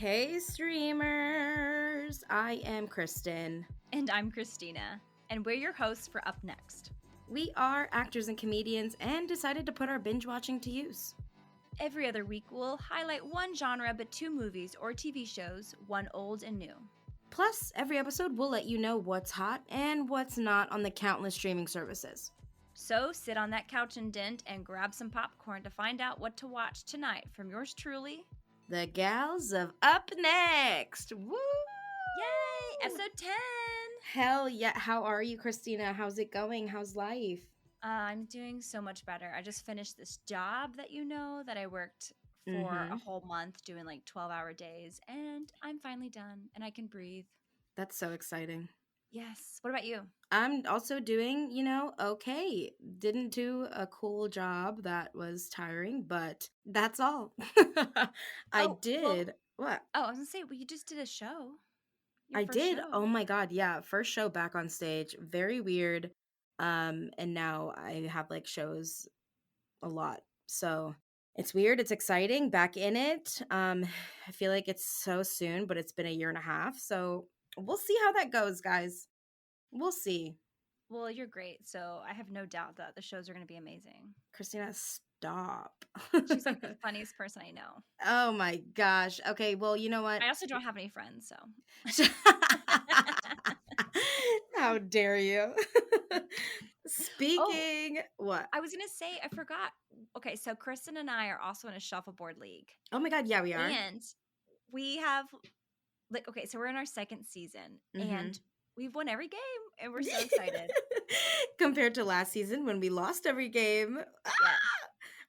Hey streamers, I am Kristen. And I'm Kristina, and we're your hosts for Up Next. We are actors and comedians and decided to put our binge watching to use. Every other week, we'll highlight one genre but two movies or TV shows, one old and new. Plus, every episode we'll let you know what's hot and what's not on the countless streaming services. So sit on that couch and dent and grab some popcorn to find out what to watch tonight from yours truly, the gals of Up Next. Woo! Yay! Episode 10! Hell yeah. How are you, Kristina? How's it going? How's life? I'm doing so much better. I just finished this job that I worked for a whole month doing like 12-hour days, and I'm finally done and I can breathe. That's so exciting. Yes. What about you? I'm also doing, okay. Didn't do a cool job that was tiring, but that's all. I did. What? Oh, I was gonna say, well, you just did a show. I did. Oh my God. Yeah. First show back on stage. Very weird. And now I have like shows a lot. So it's weird. It's exciting. Back in it. I feel like it's so soon, but it's been a year and a half. So we'll see how that goes, guys. We'll see. Well, you're great, so I have no doubt that the shows are going to be amazing. Kristina, stop. She's like the funniest person I know. Oh my gosh. Okay, well, you know what? I also don't have any friends, so. How dare you? Speaking, what? I was going to say, I forgot. Okay, so Kristen and I are also in a shuffleboard league. Oh my God, yeah, we are. And we have, so we're in our second season, and we've won every game, and we're so excited. Compared to last season when we lost every game. Yeah.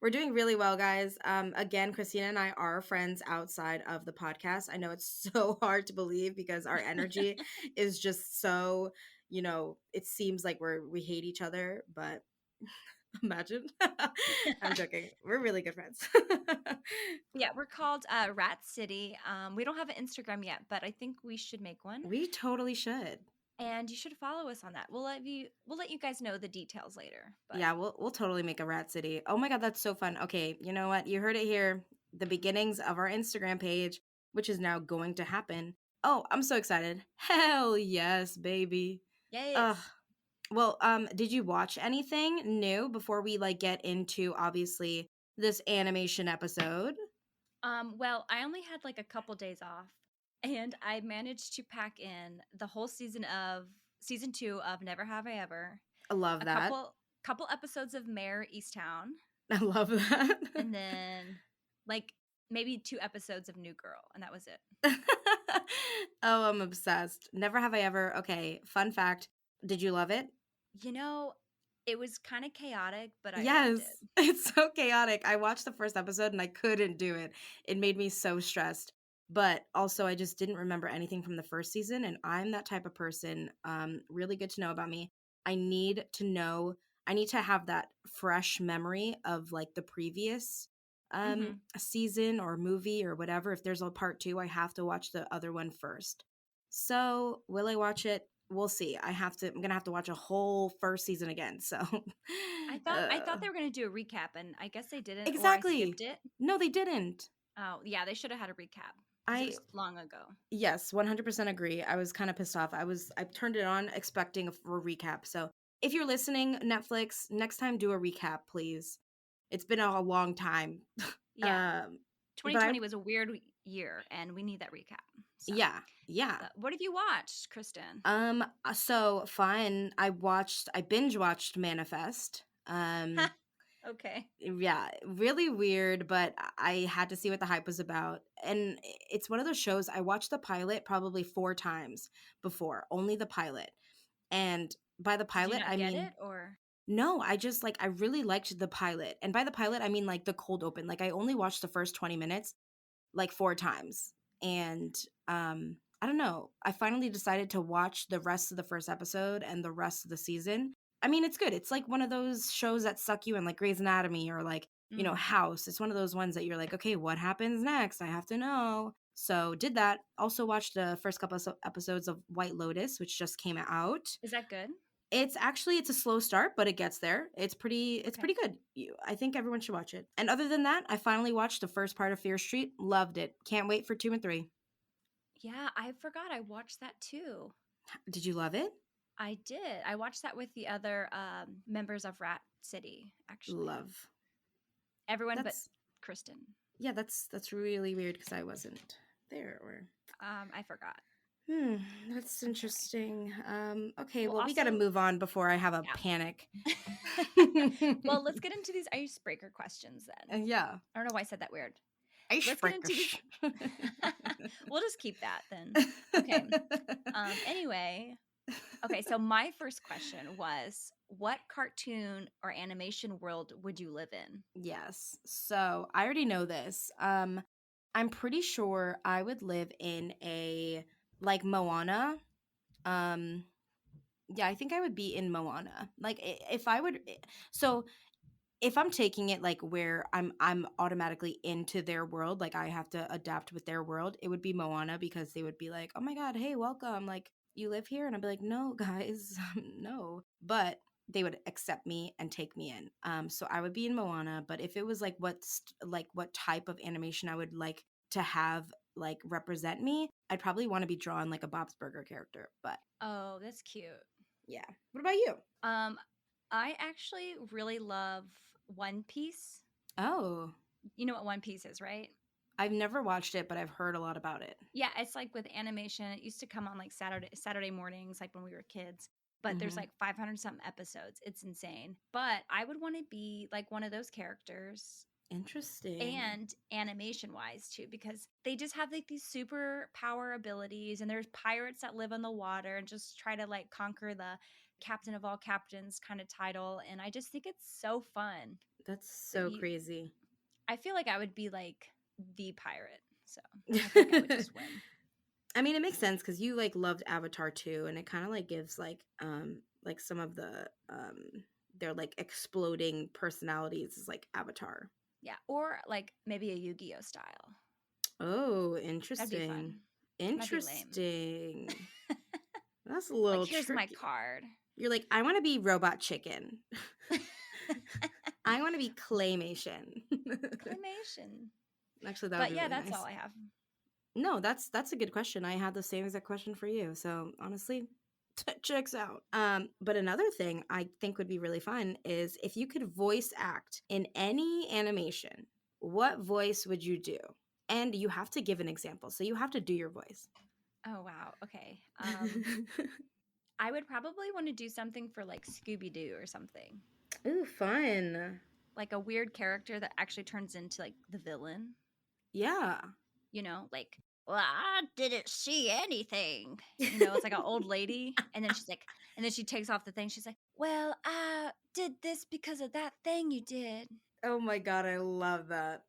We're doing really well, guys. Again, Kristina and I are friends outside of the podcast. I know it's so hard to believe because our energy is just so, it seems like we hate each other, but imagine. I'm joking. We're really good friends. Yeah, we're called Rat City. We don't have an Instagram yet, but I think we should make one. We totally should. And you should follow us on that. We'll let you guys know the details later. But. Yeah, we'll totally make a Rat City. Oh my God, that's so fun. Okay, you know what? You heard it here. The beginnings of our Instagram page, which is now going to happen. Oh, I'm so excited. Hell yes, baby. Yes. Well, did you watch anything new before we get into obviously this animation episode? Well, I only had like a couple days off, and I managed to pack in the whole season 2 of Never Have I Ever. I love that. Couple episodes of Mayor Easttown. I love that. And then like maybe 2 episodes of New Girl, and that was it. Oh, I'm obsessed. Never Have I Ever. Okay, fun fact. Did you love it? It was kind of chaotic, but I Yes, loved it. it's so chaotic. I watched the first episode and I couldn't do it. It made me so stressed. But also, I just didn't remember anything from the first season. And I'm that type of person. Really good to know about me. I need to have that fresh memory of like the previous season or movie or whatever. If there's a part 2, I have to watch the other one first. So will I watch it? We'll see. I'm gonna have to watch a whole first season again. So I thought they were gonna do a recap, and I guess they didn't. Exactly. Or I skipped it. No, they didn't. Oh yeah, they should have had a recap. It was long ago. Yes, 100% agree. I was kind of pissed off. I turned it on expecting a recap. So if you're listening, Netflix, next time do a recap, please. It's been a long time. Yeah. 2020 was a weird year, and we need that recap. So. Yeah. What have you watched, Kristen? So fun. I binge watched Manifest. Okay. Yeah, really weird, but I had to see what the hype was about. And it's one of those shows I watched the pilot probably 4 times before, only the pilot. And by the pilot, I mean it or no, I just I really liked the pilot. And by the pilot, I mean like the cold open. Like I only watched the first 20 minutes like 4 times. And I don't know. I finally decided to watch the rest of the first episode and the rest of the season. I mean, it's good. It's like one of those shows that suck you in, like Grey's Anatomy or House. It's one of those ones that you're like, okay, what happens next? I have to know. So did that. Also watched the first couple of episodes of White Lotus, which just came out. Is that good? It's a slow start, but it gets there. It's pretty good. I think everyone should watch it. And other than that, I finally watched the first part of Fear Street. Loved it. Can't wait for 2 and 3. Yeah, I forgot I watched that too. Did you love it? I did. I watched that with the other members of Rat City, actually. Love. Everyone but That's Kristen. yeah, that's really weird because I wasn't there or I forgot. hmm, that's I'm sorry. interesting. Okay, Well, well, we got to also, move on before I have a panic. yeah. Well, let's get into these icebreaker questions then. Yeah. I don't know why I said that weird. Let's get into these. Icebreakers. We'll just keep that then. Okay. Anyway, okay, so my first question was, what cartoon or animation world would you live in? Yes. So I already know this. I'm pretty sure I would live in a like Moana. Um, yeah, I think I would be in Moana. Like if I would so if I'm taking it like where I'm automatically into their world, like I have to adapt with their world, it would be Moana because they would be like, "Oh my god, hey, welcome. Like you live here?" And I'd be like, "No, guys. No." But they would accept me and take me in. So I would be in Moana, but if it was like what type of animation I would like to have like represent me, I'd probably want to be drawn like a Bob's Burger character. But Oh, that's cute. yeah. What about you? Um, I actually really love One Piece. Oh, You know what One Piece is, right? I've never watched it, but I've heard a lot about it. Yeah, it's like with animation. It used to come on like Saturday mornings, like when we were kids. But there's Mhm. like 500 something episodes. It's insane. But I would want to be like one of those characters, Interesting. and animation wise too, because they just have like these super power abilities, and there's pirates that live on the water and just try to like conquer the captain of all captains kind of title. And I just think it's so fun That's that so you, crazy. I feel like I would be like the pirate. So I feel like I would just win. I mean, it makes sense because you like loved Avatar too, and it kind of like gives like some of the their like exploding personalities is like Avatar. Yeah. Or like maybe a Yu-Gi-Oh style. Oh, That'd be interesting. fun. Might be lame. Interesting. That's a Like, little here's my tricky. card. You're like, I want to be robot chicken. I want to be claymation. Claymation. Actually, that would But be yeah, really that's all nice. I have. No, that's a good question. I had the same exact question for you. So honestly, checks out. But another thing I think would be really fun is if you could voice act in any animation, what voice would you do? And you have to give an example. So you have to do your voice. Oh wow. Okay. I would probably want to do something for like Scooby Doo or something. Ooh, fun. Like a weird character that actually turns into like the villain. Yeah. Like, well, I didn't see anything. It's like an old lady. And then she's like, and then she takes off the thing. She's like, well, I did this because of that thing you did. Oh my god, I love that.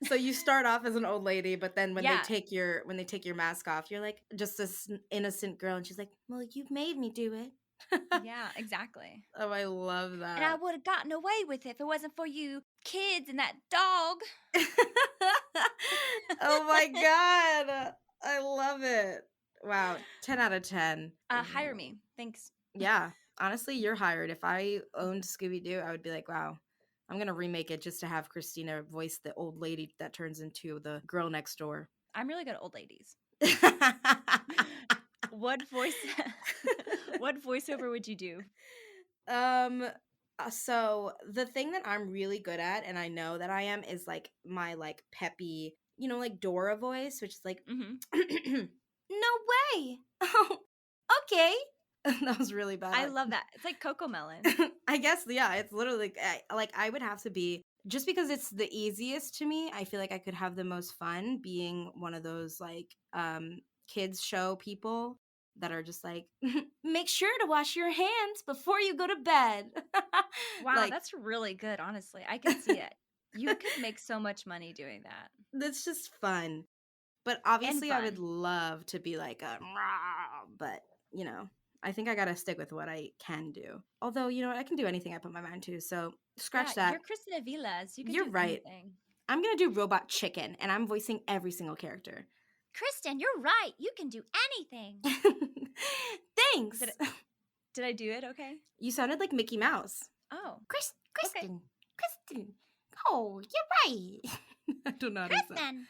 So you start off as an old lady, but then when they Yeah. take your mask off, you're like just this innocent girl, and she's like, "Well, you made me do it." Yeah, exactly. Oh, I love And I that. would have gotten away with it if it wasn't for you kids and that dog. Oh my god, I love it. Wow, 10 out of 10. Hire me. Thanks. Yeah, honestly, you're hired. If I owned Scooby Doo, I would be like, wow, I'm gonna remake it just to have Kristina voice the old lady that turns into the girl next door. I'm really good at old ladies. What voice what voiceover would you do? um so the thing that I'm really good at and I know that I am is like my like peppy, like Dora voice, which is like Mhm. no way. Oh, okay. That was really bad. I love that. It's like Coco Melon. I guess, yeah, it's literally like I would have to be just because it's the easiest to me. I feel like I could have the most fun being one of those like kids show people that are just like make sure to wash your hands before you go to bed. Wow, Like that's really good, honestly. I can see it. You could make so much money doing that. that's just fun. But And obviously I would fun. love to be like a "Rah," but I think I got to stick with what I can do. Although, I can do anything I put my mind to. So, Yeah, scratch you're that. Kristen Aviles. You can You're do right. anything. I'm going to do Robot Chicken, and I'm voicing every single character. Kristen, you're right. You can do anything. Thanks. Did I do it okay? You sounded like Mickey Mouse. Oh. Okay. Kristen. Kristen. Oh, you're right. I don't know how to say. Kristen.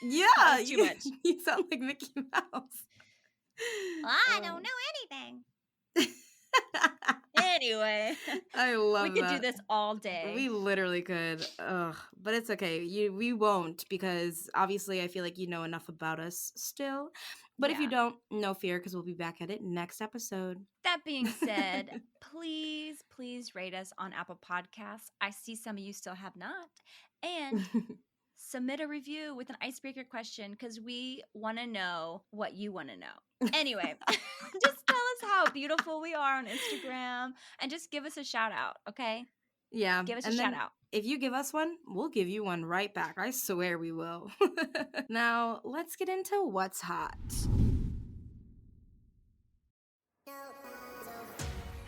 That Yeah, was too much. you sound like Mickey Mouse. I don't Oh. know anything. Anyway, I we love could do that. this all day. We literally could. Ugh, but it's okay. We won't because obviously I feel like you know enough about us still. But if you Yeah. don't, no fear because we'll be back at it next episode. That being said, please rate us on Apple Podcasts. I see some of you still have not. And submit a review with an icebreaker question because we want to know what you want to know. Anyway, just tell us how beautiful we are on Instagram and just give us a shout out, okay? Yeah, Give us a and shout then out. if you give us one, we'll give you one right back. I swear we will. Now, let's get into what's hot.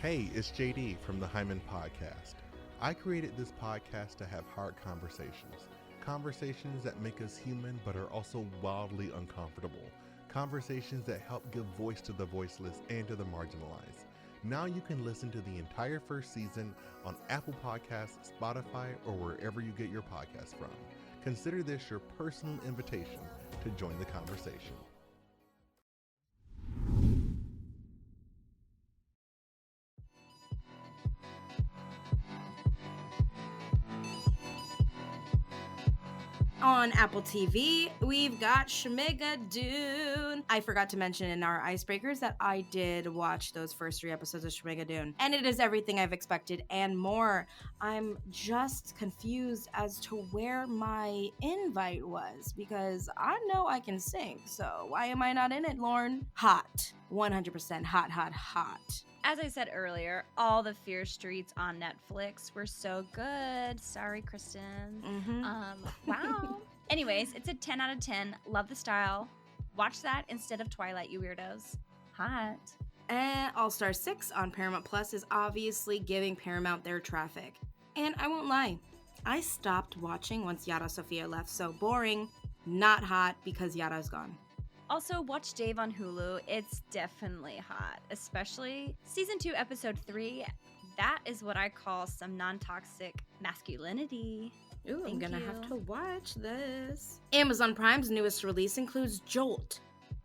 Hey, it's JD from the Hyman Podcast. I created this podcast to have hard conversations. Conversations that make us human but are also wildly uncomfortable. Conversations that help give voice to the voiceless and to the marginalized. Now you can listen to the entire first season on Apple Podcasts, Spotify, or wherever you get your podcasts from. Consider this your personal invitation to join the conversation. On Apple TV, we've got Shmigadoon. I forgot to mention in our icebreakers that I did watch those first 3 episodes of Shmigadoon, and it is everything I've expected and more. I'm just confused as to where my invite was because I know I can sing, so why am I not in it, Lauren? Hot. 100% hot, hot, hot. As I said earlier, all the Fear Streets on Netflix were so good. Sorry, Kristen. Wow. Anyways, it's a 10 out of 10. Love the style. Watch that instead of Twilight, you weirdos. Hot. And All Star 6 on Paramount Plus is obviously giving Paramount their traffic. And I won't lie, I stopped watching once Yara Sofia left. So boring, not hot because Yara's gone. Also, watch Dave on Hulu. It's definitely hot, especially season 2, episode 3. That is what I call some non-toxic masculinity. Ooh, I'm Thank gonna you. have to watch this. Amazon Prime's newest release includes Jolt.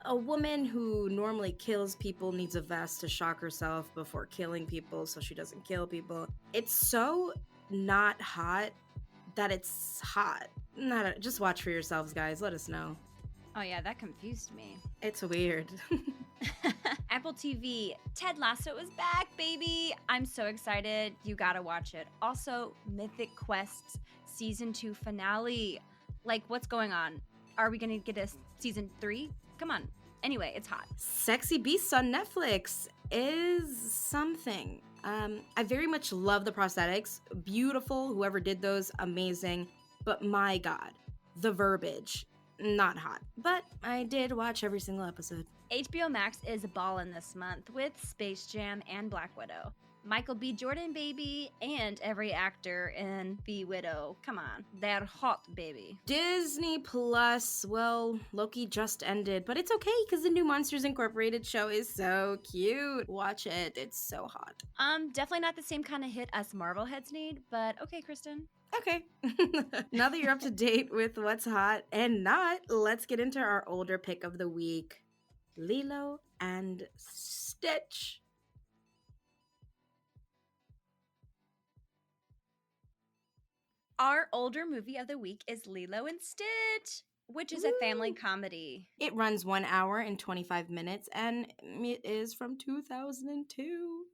A woman who normally kills people needs a vest to shock herself before killing people so she doesn't kill people. It's so not hot that it's hot. Just watch for yourselves, guys. Let us know. Oh yeah, that confused me. It's weird. Apple TV, Ted Lasso is back, baby. I'm so excited. You gotta watch it. Also, Mythic Quest's season 2 finale. Like, what's going on? Are we gonna get a season 3? Come on. Anyway, it's hot. Sexy Beasts on Netflix is something. I very much love the prosthetics. Beautiful. Whoever did those, amazing. But my God, the verbiage. Not hot, but I did watch every single episode. HBO Max is ballin' this month with Space Jam and Black Widow. Michael B. Jordan, baby, and every actor in The Widow. Come on, they're hot, baby. Disney Plus, well, Loki just ended, but it's okay because the new Monsters Incorporated show is so cute. Watch it, it's so hot. Definitely not the same kind of hit us Marvel heads need, but okay, Kristen. Okay. Now that you're up to date with what's hot and not, let's get into our older pick of the week, Lilo and Stitch. Our older movie of the week is Lilo and Stitch, which is a family comedy. It runs 1 hour and 25 minutes, and it is from 2002.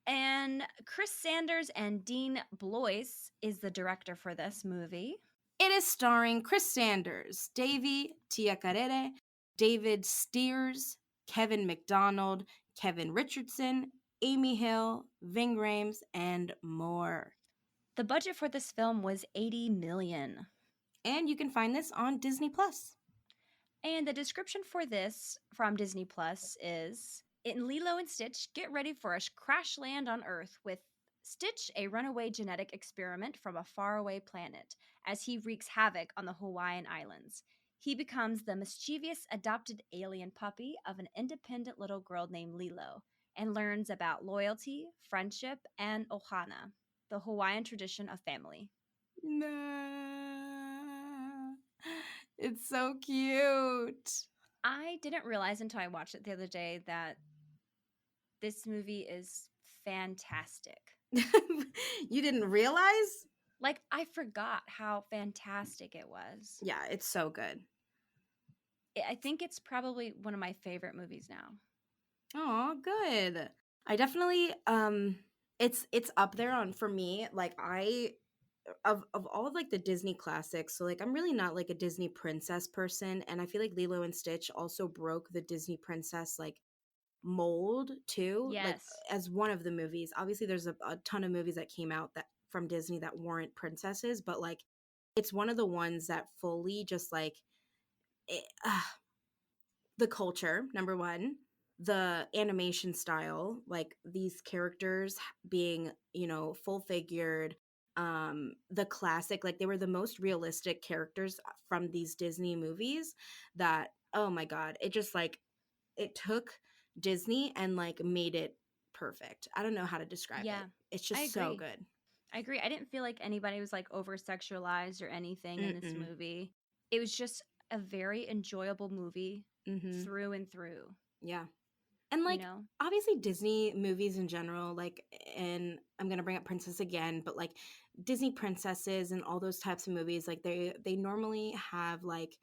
And Chris Sanders and Dean Blois is the director for this movie. It is starring Chris Sanders, Davy Tiacarere, David Steers, Kevin McDonald, Kevin Richardson, Amy Hill, Ving Rhames, and more. The budget for this film was $80 million. And you can find this on Disney Plus. And the description for this from Disney Plus is, in Lilo and Stitch, get ready for a crash land on Earth with Stitch, a runaway genetic experiment from a faraway planet, as he wreaks havoc on the Hawaiian Islands. He becomes the mischievous adopted alien puppy of an independent little girl named Lilo and learns about loyalty, friendship, and ohana, the Hawaiian tradition of family. Nah. It's so cute. I didn't realize until I watched it the other day that this movie is fantastic. You didn't realize? Like, I forgot how fantastic it was. Yeah, it's so good. I think it's probably one of my favorite movies now. Oh, good. I definitely it's up there on for me. Like I of all of like the Disney classics, so like I'm really not like a Disney princess person, and I feel like Lilo and Stitch also broke the Disney princess like mold too, like Yes. as one of the movies. Obviously there's a ton of movies that came out that from Disney that weren't princesses, but like it's one of the ones that fully just like it, the culture, number one, the animation style, like these characters being, you know, full figured, the classic, like they were the most realistic characters from these Disney movies that, oh my God, it just like, it took Disney and like made it perfect. I don't know how to describe Yeah, it. It's I just so agree. good. I agree. I didn't feel like anybody was like over sexualized or anything in this Mm-mm. movie. It was just a very enjoyable movie Mm-hmm. through and through, Yeah. And you like know? obviously Disney movies in general, like, and I'm gonna bring up Princess again, but like Disney princesses and all those types of movies, like they normally have like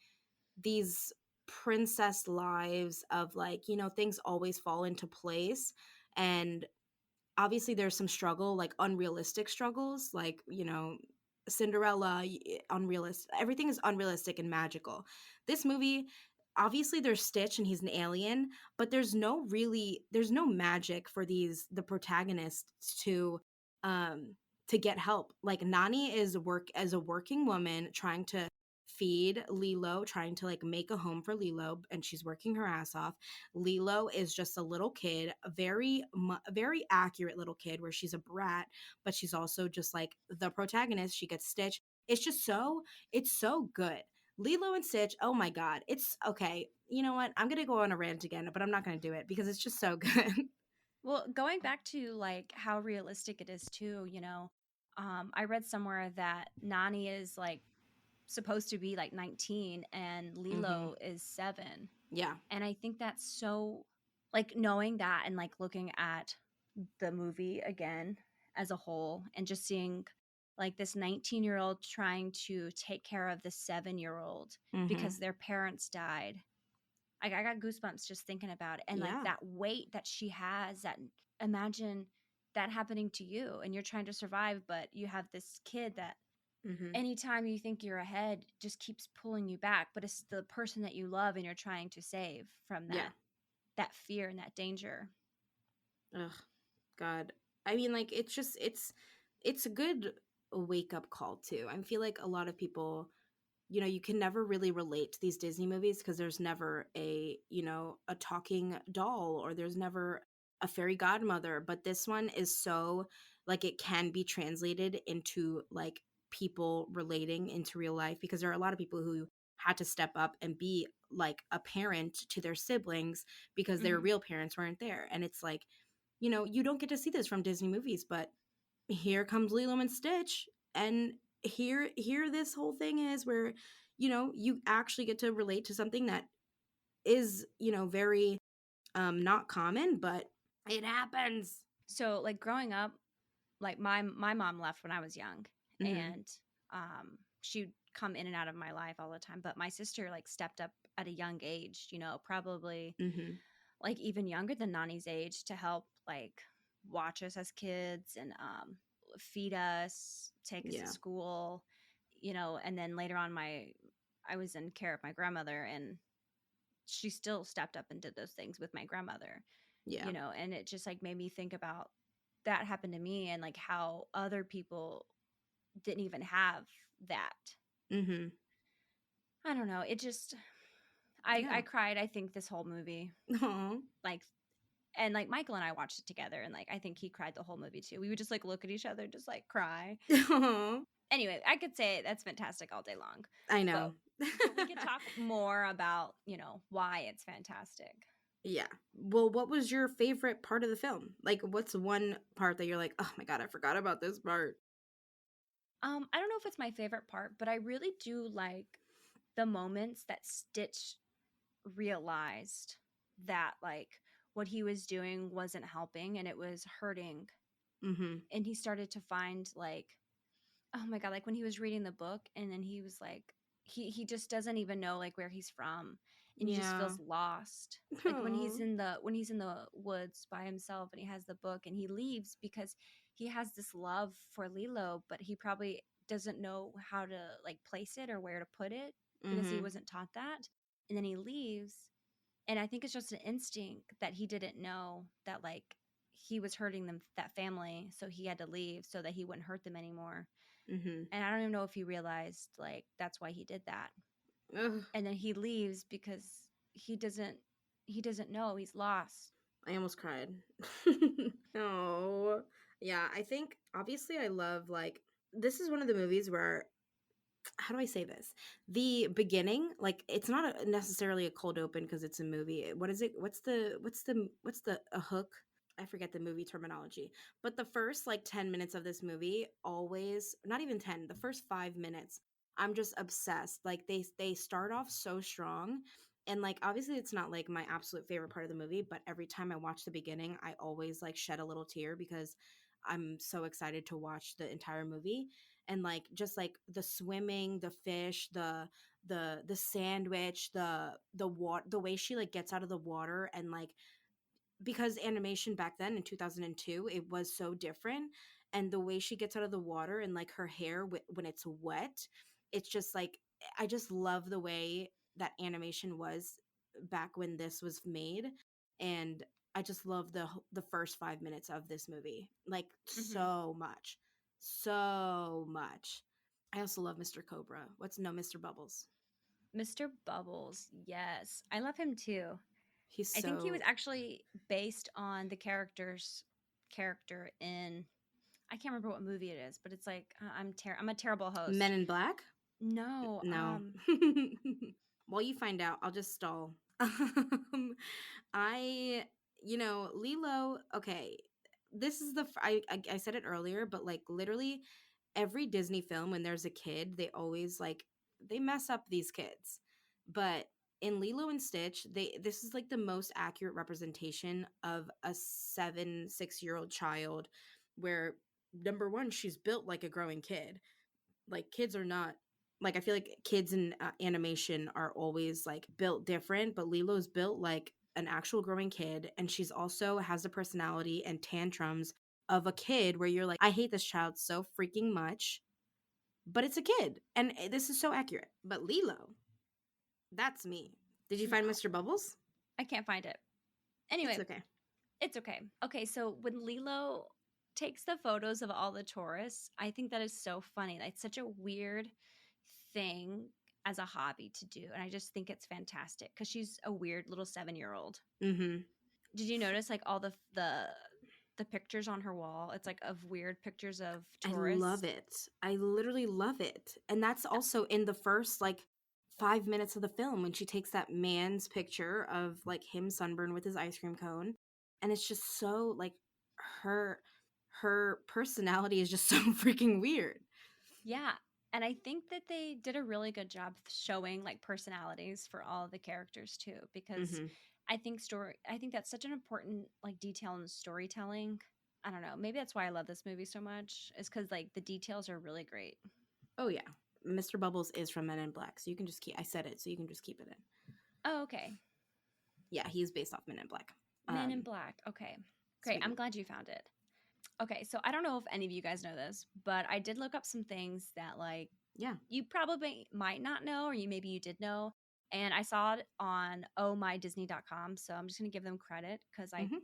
these princess lives of like, you know, things always fall into place. And obviously there's some struggle, like unrealistic struggles, like, you know, Cinderella, unrealistic. Everything is unrealistic and magical. This movie, obviously there's Stitch and he's an alien, but there's no magic for the protagonists um to get help. Like Nani is work as a working woman trying to feed Lilo, trying to like make a home for Lilo, and she's working her ass off. Lilo is just a little kid, a very accurate little kid where she's a brat, but she's also just like the protagonist. She gets Stitch. It's so good. Lilo and Stitch, oh my God. It's okay. You know what? I'm going to go on a rant again, but I'm not going to do it because it's just so good. Well, going back to like how realistic it is too, I read somewhere that Nani is like supposed to be like 19 and Hmm. Lilo is 7. Yeah. And I think that's so, like, knowing that and like looking at the movie again as a whole and just seeing like this 19-year-old trying to take care of the 7-year-old Hmm. because their parents died. Like, I got goosebumps just thinking about it. And like Yeah. that weight that she has, that imagine that happening to you and you're trying to survive, but you have this kid that Hmm. anytime you think you're ahead just keeps pulling you back, but it's the person that you love and you're trying to save from Yeah. that fear and that danger. Ugh, God. I mean, like, it's a good wake up call too. I feel like a lot of people, you know, you can never really relate to these Disney movies because there's never a, you know, a talking doll or there's never a fairy godmother. But this one is so like it can be translated into like people relating into real life because there are a lot of people who had to step up and be like a parent to their siblings because their Hmm. real parents weren't there. And it's like, you know, you don't get to see this from Disney movies, but here comes Lilo and Stitch, and here this whole thing is where, you know, you actually get to relate to something that is, you know, very not common, but it happens. So like growing up, like my mom left when I was young, Mhm. and she'd come in and out of my life all the time, but my sister like stepped up at a young age, probably Mhm. like even younger than Nani's age, to help like watch us as kids and feed us, take us to Yeah. school, and then later on I was in care of my grandmother, and she still stepped up and did those things with my grandmother, Yeah. and it just like made me think about that happened to me and like how other people didn't even have that. Mhm. I don't know. It just I Yeah. cried, I think, this whole movie. Aw. Like, and like Michael and I watched it together, and like I think he cried the whole movie too. We would just like look at each other, just like cry. Aw. Anyway, I could say that's fantastic all day long. I But know. but we could talk more about, why it's fantastic. Yeah. Well, what was your favorite part of the film? Like, what's one part that you're like, oh my God, I forgot about this part? I don't know if it's my favorite part, but I really do like the moments that Stitch realized that like what he was doing wasn't helping and it was hurting, Mhm. and he started to find like, oh my god, like when he was reading the book and then he was like, he just doesn't even know like where he's from, and he just Yeah. feels lost. Like Aw. when he's in the woods by himself and he has the book and he leaves because he has this love for Lilo, but he probably doesn't know how to like place it or where to put it because he Mhm. wasn't taught that. And then he leaves, and I think it's just an instinct that he didn't know that like he was hurting them, that family, so he had to leave so that he wouldn't hurt them anymore. Mhm. And I don't even know if he realized like that's why he did that. Ugh. And then he leaves because he doesn't he doesn't know, he's lost. I almost cried. Oh. Yeah, I think obviously I love like this is one of the movies where how do I say this? The beginning, like it's not necessarily a cold open because it's a movie. What is it? What's the a hook? I forget the movie terminology. But the first like 10 minutes of this movie always, not even 10, the first 5 minutes, I'm just obsessed. Like they start off so strong, and like obviously it's not like my absolute favorite part of the movie, but every time I watch the beginning, I always like shed a little tear because I'm so excited to watch the entire movie. And like just like the swimming, the fish, the sandwich, the way she like gets out of the water, and like because animation back then in 2002 it was so different, and the way she gets out of the water and like her hair when it's wet, it's just like I just love the way that animation was back when this was made. And I just love the first 5 minutes of this movie like Hmm. so much, so much. I also love Mr. Cobra. What's no Mr. Bubbles? Mr. Bubbles, yes, I love him too. He's I think he was so actually based on the character's character in, I can't remember what movie it is, but it's like I'm a terrible Men host. in Black. No, No. While you find out, I'll just stall. I, Lilo, okay. This is I said it earlier, but like literally every Disney film when there's a kid, they always like they mess up these kids. But in Lilo and Stitch, this is like the most accurate representation of a 6-year-old child where number one, she's built like a growing kid. Like kids are not like I feel like kids in animation are always like built different, but Lilo's built like an actual growing kid, and she's also has the personality and tantrums of a kid where you're like, I hate this child so freaking much, but it's a kid, and this is so accurate. But Lilo, that's me. Did you find no, Mr. Bubbles? I can't find it. It's Anyway, okay. it's okay. Okay, so when Lilo takes the photos of all the tourists, I think that is so funny. It's such a weird thing as a hobby to do, and I just think it's fantastic because she's a weird little 7-year-old. Mm-hmm. Did you notice like all the pictures on her wall? It's like of weird pictures of I love tourists. it. I literally love it. And that's also in the first like 5 minutes of the film when she takes that man's picture of like him sunburned with his ice cream cone. And it's just so like her her personality is just so freaking weird. Yeah. And I think that they did a really good job showing like personalities for all of the characters too, because Hmm. I think that's such an important like detail in storytelling. I don't know. Maybe that's why I love this movie so much, is because like the details are really great. Oh yeah. Mr. Bubbles is from Men in Black. So you can just keep I said it, so you can just keep it in. Oh, okay. Yeah, he's based off Men in Black. Men in Black. Okay. Great. I'm Sweet. glad you found it. Okay, so I don't know if any of you guys know this, but I did look up some things that like Yeah. you probably might not know, or maybe you did know. And I saw it on ohmydisney.com, so I'm just gonna give them credit because Hmm.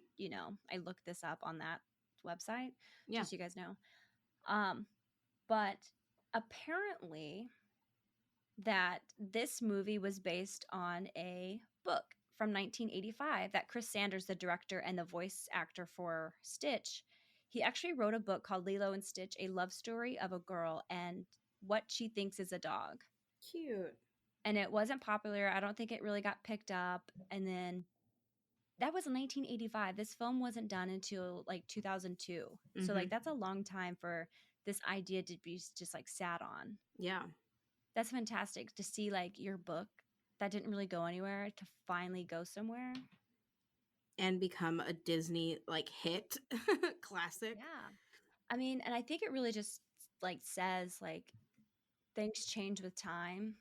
I looked this up on that website, Yeah. just so you guys know. Um, but apparently that this movie was based on a book from 1985 that Chris Sanders, the director and the voice actor for Stitch, he actually wrote a book called Lilo and Stitch: A Love Story of a Girl and What She Thinks is a Dog. Cute. And it wasn't popular. I don't think it really got picked up. And then that was 1985. This film wasn't done until like 2002. So Hmm. like that's a long time for this idea to be just like sat on. Yeah. That's fantastic to see like your book that didn't really go anywhere to finally go somewhere. And become a Disney like hit classic. Yeah. I mean, and I think it really just like says like things change with time,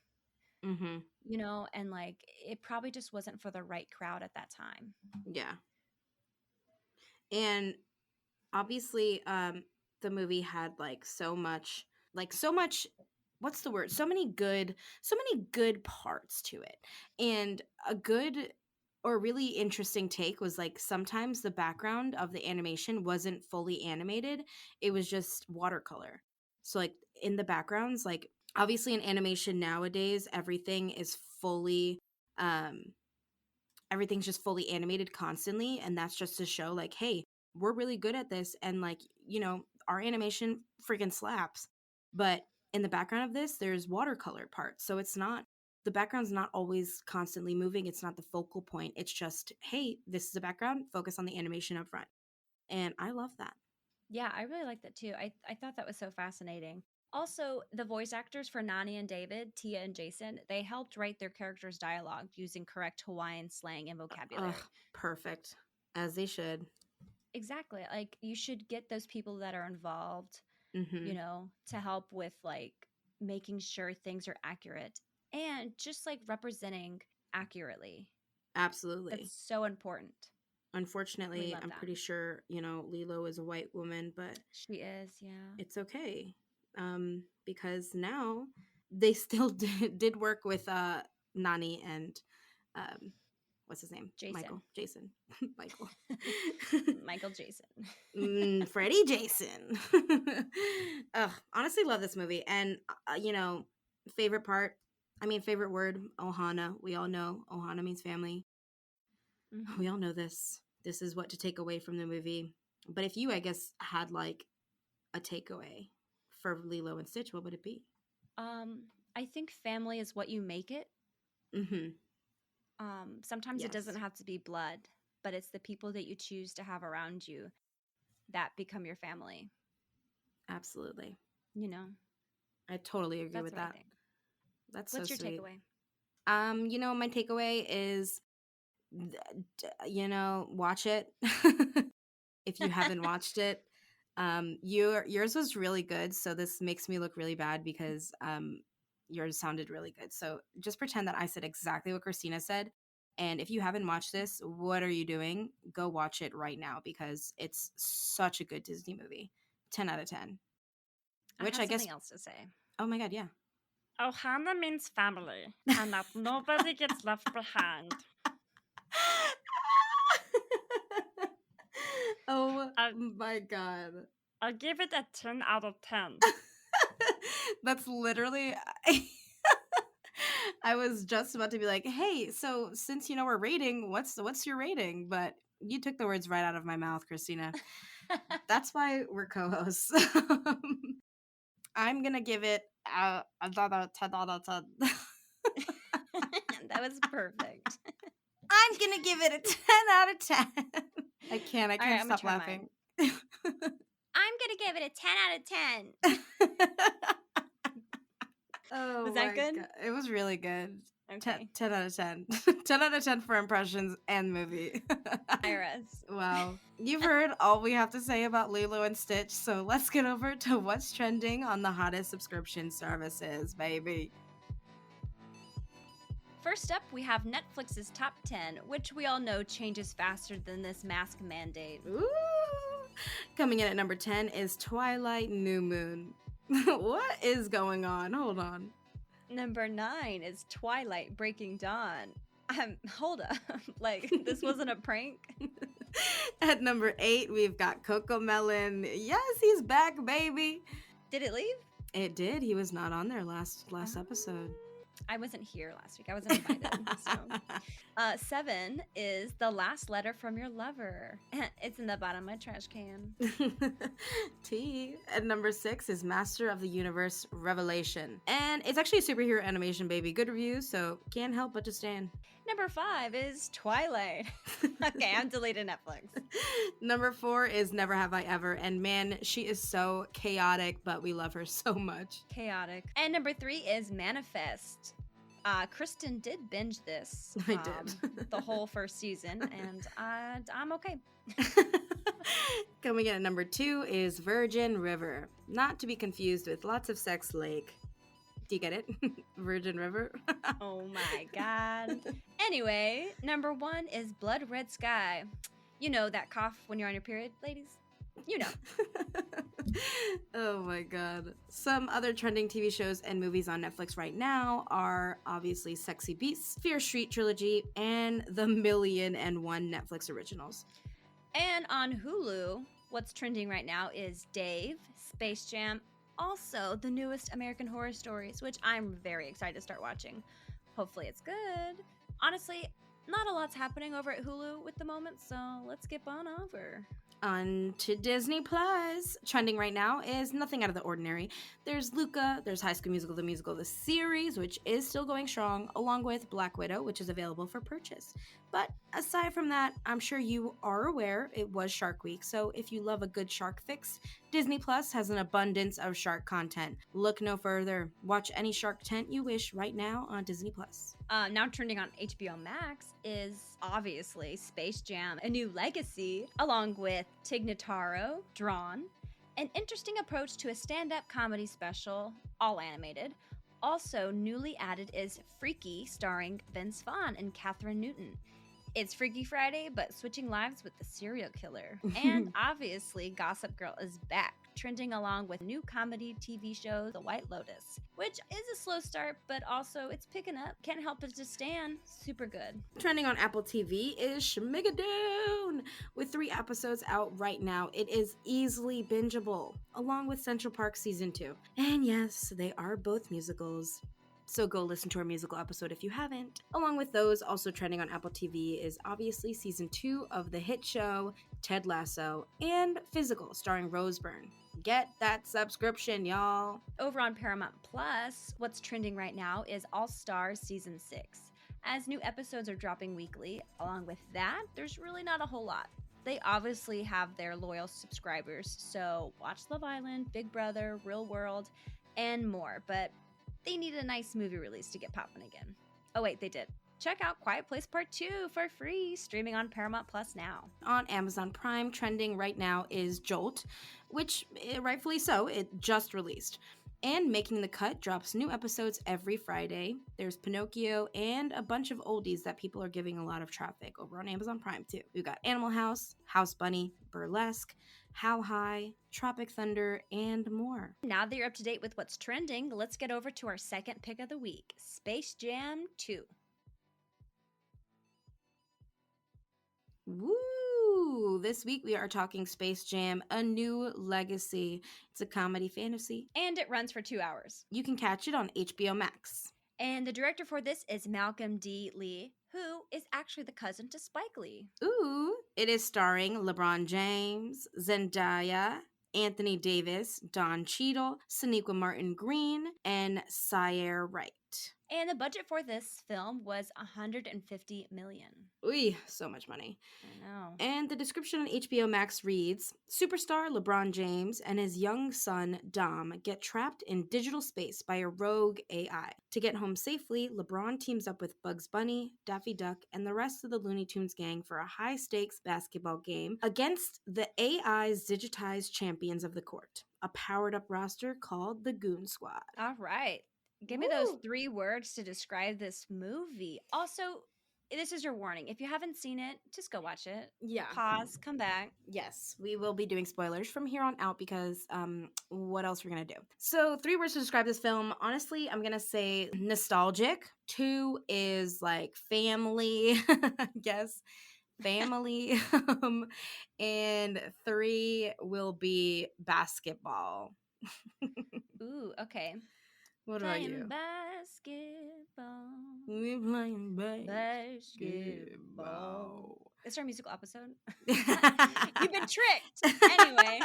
Mm-hmm. and like it probably just wasn't for the right crowd at that time. Yeah. And obviously, the movie had like so much what's the word? So many good parts to it. And a good or really interesting take was like sometimes the background of the animation wasn't fully animated. It was just watercolor. So like in the backgrounds, like obviously in animation nowadays, um everything's just fully animated constantly, and that's just to show like, hey, we're really good at this, and like, our animation freaking slaps. But in the background of this, there's watercolor parts, so it's not the background's not always constantly moving. It's not the focal point. It's just, hey, this is the background, focus on the animation up front. And I love that. Yeah, I really like that too. I thought that was so fascinating. Also, the voice actors for Nani and David, Tia and Jason, they helped write their characters' dialogue using correct Hawaiian slang and Ugh, vocabulary. perfect, as they should. Exactly. Like you should get those people that are involved, Mm-hmm. to help with like making sure things are accurate and just like representing accurately. Absolutely. That's so important. We Unfortunately, love I'm that. pretty sure, Lilo is a white woman, but She is, yeah. it's okay, because now they still did work with Nani and um, what's his name, Jason. Michael Jason Michael Michael Jason. Freddie Jason. Ugh, honestly love this movie. And favorite part, favorite word, ohana. We all know ohana means family. We hmm all know this is what to take away from the movie. But if you, I guess, had like a takeaway for Lilo and Stitch, what would it be? I think family is what you make it. Mm-hmm. Sometimes it doesn't Yes, have to be blood, but it's the people that you choose to have around you that become your family. absolutely. You know, I totally agree that's with what I that. think. That's so What's your sweet. takeaway? My takeaway is, watch it. If you haven't watched it, yours was really good. So this makes me look really bad because yours sounded really good. So just pretend that I said exactly what Kristina said. And if you haven't watched this, what are you doing? Go watch it right now because it's such a good Disney movie. 10 out of 10. I Which have I guess, something else to say. oh my God, yeah. Ohana means family, and that nobody gets left behind. Oh I, my God. I give it a 10 out of 10. That's literally. I was just about to be like, "Hey, so since we're rating, what's your rating?" But you took the words right out of my mouth, Kristina. That's why we're co-hosts. I'm gonna give it another 10 out of 10. That was perfect. I'm gonna give it a 10 out of 10. I can't. I All right, can't I'm gonna stop try laughing. mine. I'm gonna give it a 10 out of 10. Oh Was that my good? God. It was really good. 10, Okay. 10 out of 10. 10 out of 10 for impressions and movie. Iris. Wow. You've heard all we have to say about Lilo and Stitch, so let's get over to what's trending on the hottest subscription services, baby. First up, we have Netflix's top 10, which we all know changes faster than this mask mandate. Ooh. Coming in at number 10 is Twilight New Moon. What is going on? Hold on. Number 9 is Twilight Breaking Dawn. Hold up. Like, this wasn't a prank? At number 8, we've got Coco Melon. Yes, he's back, baby. Did it leave? It did. He was not on there last episode. I wasn't here last week. I wasn't invited. So. 7 is The Last Letter from Your Lover. It's in the bottom of my trash can. T. At number 6 is Master of the Universe Revelation. And it's actually a superhero animation, baby. Good reviews, so can't help but to stand. Number 5 is Twilight. Okay, I'm deleting Netflix. Number 4 is Never Have I Ever. And man, she is so chaotic, but we love her so much. Chaotic. And number 3 is Manifest. Kristen did binge this. I did. The whole first season, and I'm okay. Coming in at number 2 is Virgin River. Not to be confused with Lots of Sex Lake. Do you get it? Virgin River? Oh my god. Anyway, number 1 is Blood Red Sky. You know that cough when you're on your period, ladies? You know. Oh my god. Some other trending TV shows and movies on Netflix right now are obviously Sexy Beasts, Fear Street Trilogy, and the Million and One Netflix originals. And on Hulu, what's trending right now is Dave, Space Jam, also the newest American Horror Stories, which I'm very excited to start watching. Hopefully it's good. Honestly, not a lot's happening over at Hulu at the moment, so let's skip on over. On to Disney Plus. Trending right now is nothing out of the ordinary. There's Luca, there's High School Musical, the musical, the series, which is still going strong, along with Black Widow, which is available for purchase. But aside from that, I'm sure you are aware it was Shark Week, so if you love a good shark fix, Disney Plus has an abundance of shark content. Look no further. Watch any shark tent you wish right now on Disney Plus. Now trending on HBO Max is obviously Space Jam: A New Legacy, along with Tig Notaro, Drawn, an interesting approach to a stand-up comedy special, all animated. Also newly added is Freaky, starring Vince Vaughn and Katherine Newton. It's Freaky Friday, but switching lives with the serial killer. And obviously, Gossip Girl is back, trending along with new comedy TV show, The White Lotus, which is a slow start, but also it's picking up. Can't help but to stand. Super good. Trending on Apple TV is Schmigadoon. With 3 episodes out right now, it is easily bingeable, along with Central Park Season 2. And yes, they are both musicals. So go listen to our musical episode if you haven't. Along with those, also trending on Apple TV is obviously Season 2 of the hit show Ted Lasso and Physical, starring Rose Byrne. Get that subscription, y'all. Over on Paramount Plus, what's trending right now is All Stars Season 6. As new episodes are dropping weekly, along with that, there's really not a whole lot. They obviously have their loyal subscribers, so watch Love Island, Big Brother, Real World, and more, but they need a nice movie release to get popping again. Oh wait, they did. Check out Quiet Place Part 2 for free, streaming on Paramount Plus now. On Amazon Prime, trending right now is Jolt, which, rightfully so, it just released. And Making the Cut drops new episodes every Friday. There's Pinocchio and a bunch of oldies that people are giving a lot of traffic over on Amazon Prime too. We've got Animal House, House Bunny, Burlesque, How High, Tropic Thunder, and more. Now that you're up to date with what's trending, let's get over to our second pick of the week, Space Jam 2. Woo! This week we are talking Space Jam: A New Legacy. It's a comedy fantasy. And it runs for 2 hours. You can catch it on HBO Max. And the director for this is Malcolm D. Lee, who is actually the cousin to Spike Lee. Ooh! It is starring LeBron James, Zendaya, Anthony Davis, Don Cheadle, Sonequa Martin Green, and Sayer Wright. And the budget for this film was $150 million. Ooh, so much money. I know. And the description on HBO Max reads, superstar LeBron James and his young son Dom get trapped in digital space by a rogue AI. To get home safely, LeBron teams up with Bugs Bunny, Daffy Duck, and the rest of the Looney Tunes gang for a high-stakes basketball game against the AI's digitized champions of the court, a powered-up roster called the Goon Squad. All right. Give me those 3 words to describe this movie. Also, this is your warning. If you haven't seen it, just go watch it. Yeah. Pause, come back. Yes, we will be doing spoilers from here on out because what else we're going to do? So 3 words to describe this film. Honestly, I'm going to say nostalgic. 2 is like family, I guess. Family. And 3 will be basketball. Ooh, okay. What about you? Basketball. We're playing Basketball. It's our musical episode. You've been tricked. Anyway.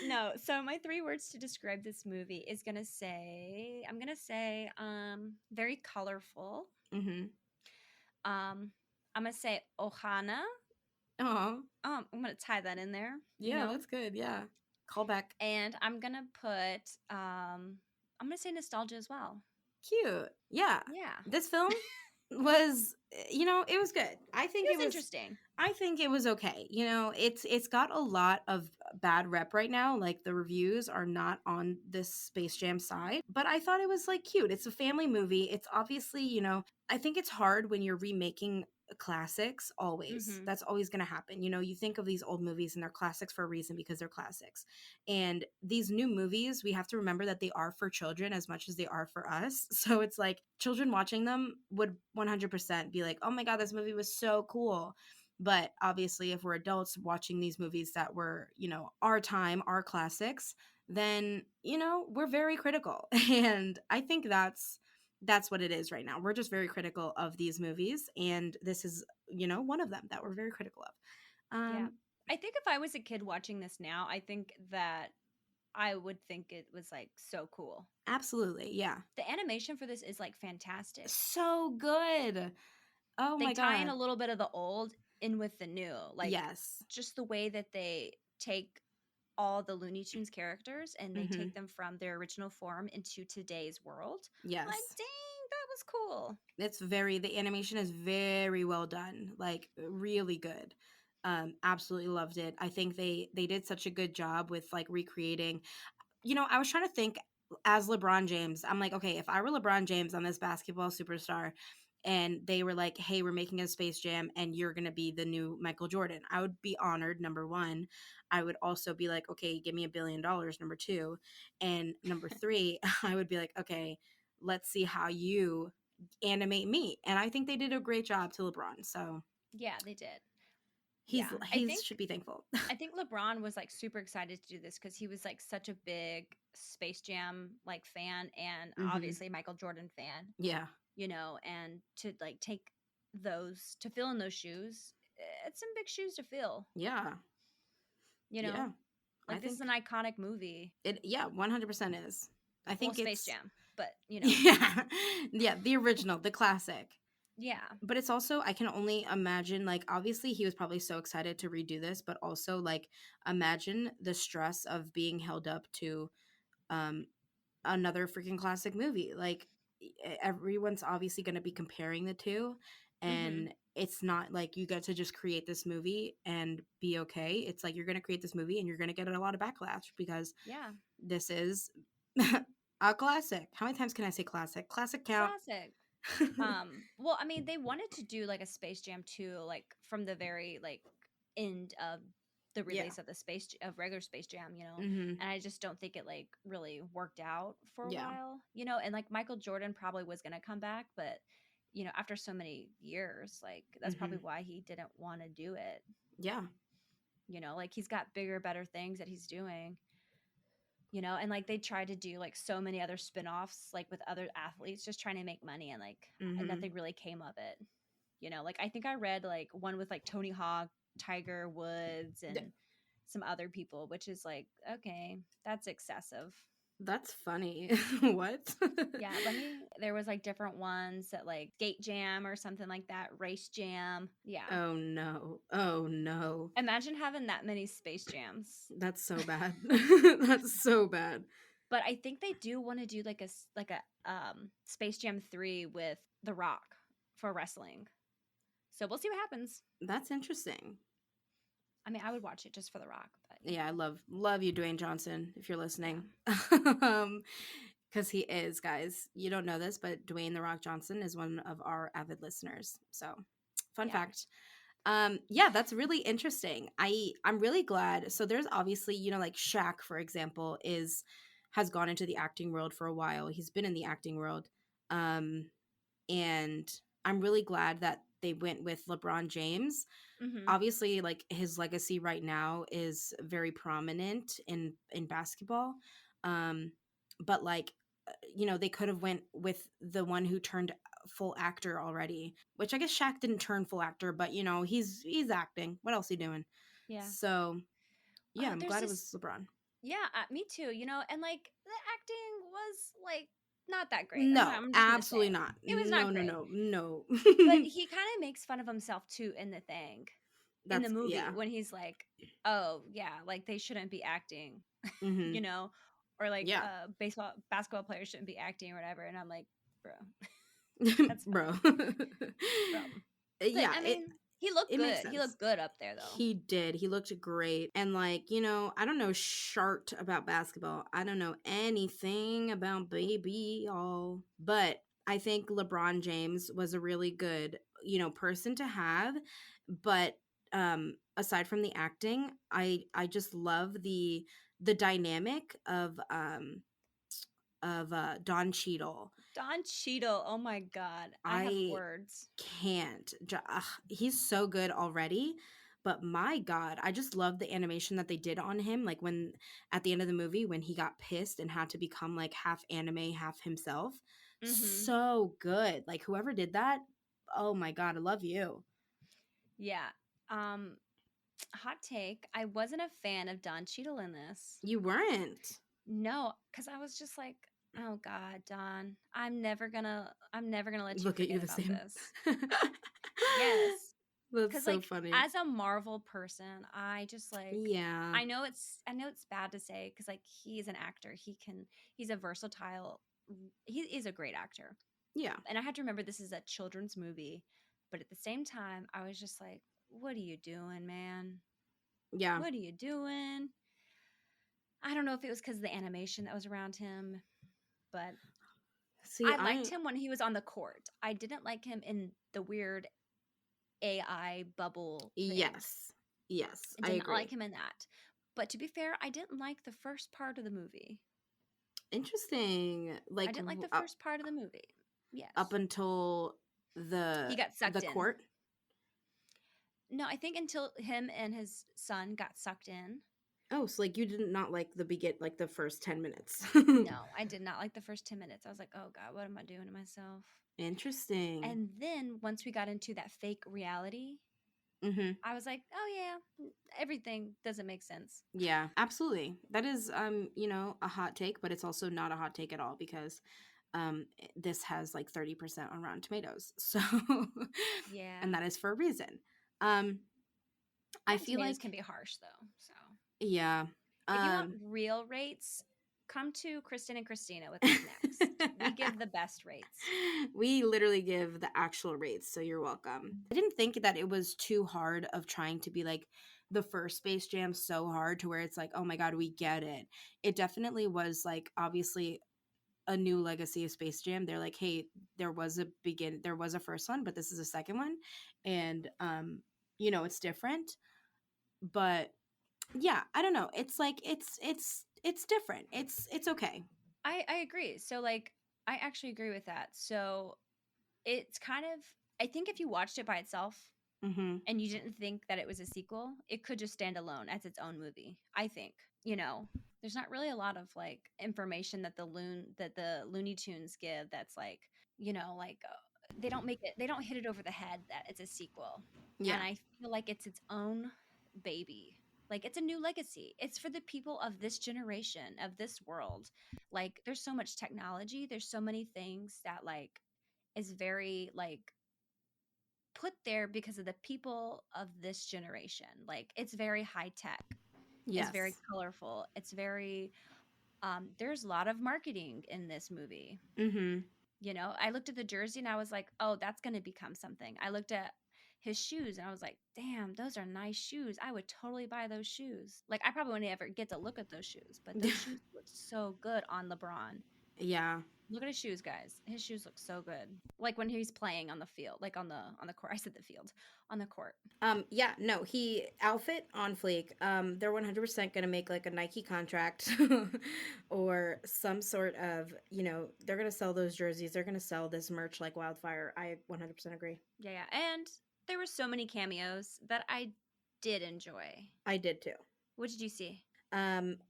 No. So my 3 words to describe this movie is I'm gonna say very colorful. Mm-hmm. I'm gonna say Ohana. Oh, I'm gonna tie that in there, you yeah, know. that's good. Yeah. Callback. And I'm gonna put I'm gonna say nostalgia as well. Cute. Yeah. Yeah. This film was, it was good. It was interesting. I think it was okay. It's got a lot of bad rep right now. Like the reviews are not on this Space Jam side, but I thought it was like cute. It's a family movie. It's obviously, I think it's hard when you're remaking classics always. Mhm. That's always going to happen. You think of these old movies and they're classics for a reason because they're classics. And these new movies, we have to remember that they are for children as much as they are for us. So it's like children watching them would 100% be like, oh my God, this movie was so cool. But obviously, if we're adults watching these movies that were, our time, our classics, then, we're very critical. And I think that's what it is right now. We're just very critical of these movies. And this is, one of them that we're very critical of. Yeah. I think if I was a kid watching this now, I think that I would think it was like so cool. Absolutely. Yeah. The animation for this is like fantastic. So good. Oh They my tie in God. a little bit of the old in with the new. Like Yes. just the way that they take all the Looney Tunes characters and they Hmm. take them from their original form into today's world. Like, Yes. dang, that was cool. The animation is very well done, like really good. Absolutely loved it. I think they did such a good job with like recreating. I was trying to think as LeBron James. I'm like, okay, if I were LeBron James on this basketball superstar and they were like, hey, we're making a Space Jam and you're going to be the new Michael Jordan, I would be honored, number one. I would also be like, okay, give me $1 billion, number two. And number three, I would be like, okay, let's see how you animate me. And I think they did a great job to LeBron. So Yeah, they did. he's Yeah. he's should be thankful. I think LeBron was like super excited to do this because he was like such a big Space Jam like fan and Hmm. obviously Michael Jordan fan, Yeah. and to like take those to fill in those shoes, it's some big shoes to fill, Yeah. you know? Yeah. I Like this is think an iconic movie. it, yeah, 100% is. I Well, think Space it's, Jam, but yeah. Yeah, the original, the classic. yeah. But it's also, I can only imagine, like, obviously he was probably so excited to redo this, but also, like, imagine the stress of being held up to um another freaking classic movie. Like, everyone's obviously going to be comparing the two, Mhm. and it's not like you get to just create this movie and be okay. It's like you're going to create this movie and you're going to get a lot of backlash because Yeah. this is a classic. How many times can I say classic? Classic count. Classic. Well, I mean, they wanted to do like a Space Jam 2 like from the very like end of the Yeah. release of the of regular Space Jam, Hmm. and I just don't think it like really worked out for a Yeah. while, and like Michael Jordan probably was going to come back, but after so many years, like that's probably Hmm. why he didn't want to do it. Yeah. Like he's got bigger, better things that he's doing. And like they tried to do like so many other spin-offs like with other athletes just trying to make money, and like Hmm. nothing really came of it. Like I think I read like one with like Tony Hawk, Tiger Woods, and some other people, which is like, okay, that's excessive. That's funny. What? Yeah, there was like different ones that like Skate Jam or something like that, Race Jam. Yeah. Oh no. Oh no. Imagine having that many Space Jams. That's so bad. That's so bad. But I think they do want to do like a Space Jam 3 with The Rock for wrestling. So we'll see what happens. That's interesting. I mean, I would watch it just for The Rock, but Yeah, I love you, Dwayne Johnson, if you're listening. Because he is, guys. You don't know this, but Dwayne The Rock Johnson is one of our avid listeners. So, fun yeah. fact. Yeah, that's really interesting. I'm really glad. So there's obviously, like Shaq, for example, has gone into the acting world for a while. He's been in the acting world. And I'm really glad that they went with LeBron James. Mm-hmm. Obviously, like his legacy right now is very prominent in basketball. But like, they could have went with the one who turned full actor already, which I guess Shaq didn't turn full actor, but he's acting. What else he doing? Yeah. So yeah, I'm There's glad it this was LeBron. Yeah, me too, and like the acting was like not that great. No, I'm just gonna say absolutely not. it was not No, no, great. no, no. But he kind of makes fun of himself too in the thing, in the That's movie yeah. when he's like, "Oh yeah, like they shouldn't be acting," Mhm. you know, or like Yeah. basketball players shouldn't be acting or whatever. And I'm like, bro, that's Bro. funny, bro. But Yeah, I mean, he looked it makes good. He sense. looked good up there though. He did. He looked great. And like, you know, I don't know shart about basketball. I don't know anything about baby all. But I think LeBron James was a really good, you know, person to have. But aside from the acting, I just love the dynamic of Don Cheadle. Don Cheadle, oh my god, I have I words. can't. He's so good already. But my God, I just love the animation that they did on him. Like when at the end of the movie, when he got pissed and had to become like half anime, half himself. Mm-hmm. So good. Like whoever did that, oh my God, I love you. Yeah. Um, hot take. I wasn't a fan of Don Cheadle in this. You weren't. No, because I was just like, oh God, Don, I'm never gonna let you Look at you forget the about same. this. Yes. That's Because so like funny. as a Marvel person, I just like Yeah. I know it's bad to say because like he is an actor. He's a versatile he is a great actor. Yeah. And I had to remember this is a children's movie, but at the same time, I was just like, what are you doing, man? Yeah. What are you doing? I don't know if it was because of the animation that was around him, but See, I liked him when he was on the court. I didn't like him in the weird AI bubble thing. yes. Yes, I I did not like agree. him in that. But to be fair, I didn't like the first part of the movie. Interesting. I Like didn't like the first part of the movie. up Yes. until He the got the sucked in. court. No, I think until him and his son got sucked in. Oh, so like you did not like like the first 10 minutes. No, I did not like the first 10 minutes. I was like, oh God, what am I doing to myself? Interesting. And then once we got into that fake reality, Mhm. I was like, oh yeah, everything doesn't make sense. Yeah, absolutely. That is you know, a hot take, but it's also not a hot take at all because this has like 30% on Rotten Tomatoes. So Yeah. and that is for a reason. Um I Rotten feel Tomatoes like can be harsh though. So yeah. if you want Um real rates, come to Kristen and Kristina with us next. We give the best rates. we literally give the actual rates, so you're welcome. I didn't think that it was too hard of trying to be like the first Space Jam so hard to where it's like, oh my God, we get it. It definitely was like obviously a new legacy of Space Jam. They're like, hey, there was a first one, but this is a second one. And you know, it's different. But yeah, I don't know. It's like it's different. It's okay. I agree. So like I actually agree with that. So it's kind of I think if you watched it by itself Mm-hmm. and you didn't think that it was a sequel, it could just stand alone as its own movie. I think. You know, there's not really a lot of like information that the Looney Tunes give that's like, like they don't hit it over the head that it's a sequel. Yeah. And I feel like it's its own baby. Like it's a new legacy. It's for the people of this generation, of this world. Like there's so much technology, there's so many things that like is very like put there because of the people of this generation. Like it's very high tech. It's very Yes. colorful. It's very there's a lot of marketing in this movie. Mm-hmm. I looked at the jersey and I was like, "Oh, that's going to become something." I looked at his shoes and I was like, "Damn, those are nice shoes. I would totally buy those shoes." Like I probably wouldn't ever get to look at those shoes, but those shoes look so good on LeBron. Yeah. Look at his shoes, guys. His shoes look so good. Like when he's playing on the field, like on the court. I said the field, on the court. Yeah, no, he outfit on fleek. They're 100% going to make like a Nike contract or some sort of, you know, they're going to sell those jerseys. They're going to sell this merch like wildfire. I 100% agree. Yeah, yeah. And there were so many cameos that I did enjoy. I did too. What did you see?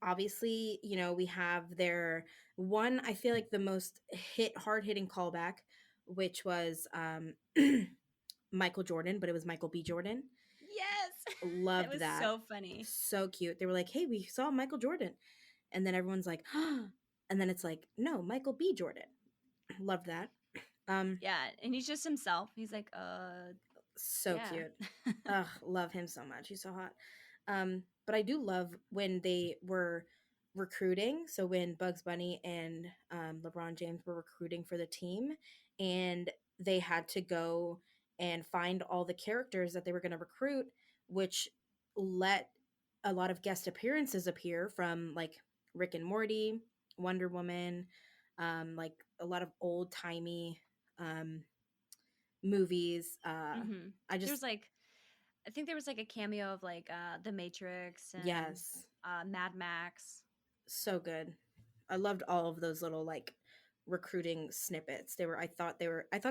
Obviously, you know, we have their one, I feel like the most hard hitting callback, which was Michael Jordan, but it was Michael B. Jordan. Yes. That Loved was that. so funny. So cute. They were like, hey, we saw Michael Jordan. And then everyone's like, and then it's like, no, Michael B. Jordan. Loved that. Um, Yeah, and he's just himself. He's like, so yeah. cute. Ugh, love him so much. He's so hot. But I do love when they were recruiting. So when Bugs Bunny and LeBron James were recruiting for the team, and they had to go and find all the characters that they were going to recruit, which let a lot of guest appearances appear from like Rick and Morty, Wonder Woman, like a lot of old timey um, movies. hmm I There's just like, I think there was like a cameo of like The Matrix and yes, Mad Max. so good. I loved all of those little like recruiting snippets. I thought